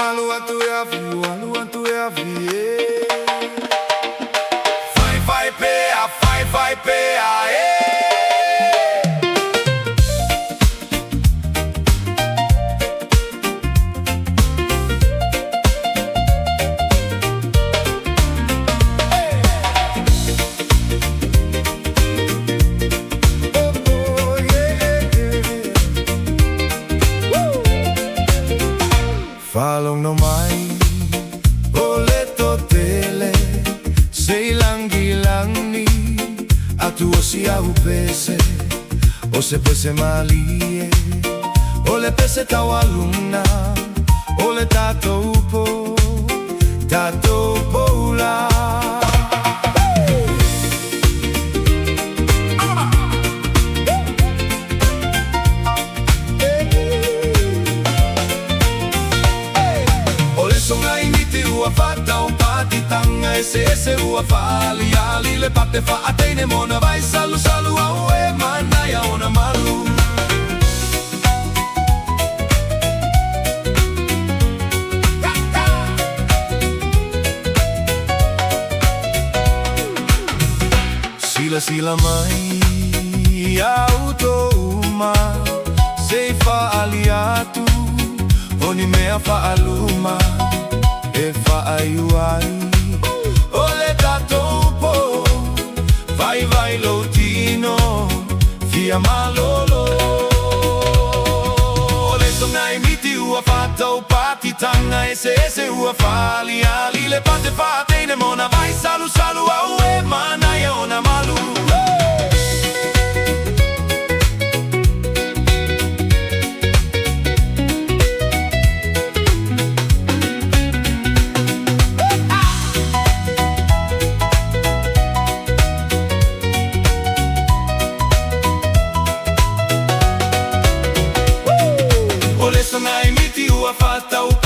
Alua tu ya vi, alua tu ya vi. Vai pe a, vai pe a, Falong no mai ole totele sei langi atu osia upese o se pese malie ole pese tawaluna ole tato upo la ua fata o pati tanga ese ua fali ali le pate fa atene mona vai salu au e mana ya ona malu sila mai auto uma sei fa aliatu oni mea fa aluma e fa ai ole tatopo vai lotino fia malolo ole sonai miti ua fata o pati tanga ese ua fali ali le pate fate ne mona vai salu au e mana ya ona malu Ole sonai miti ua fata o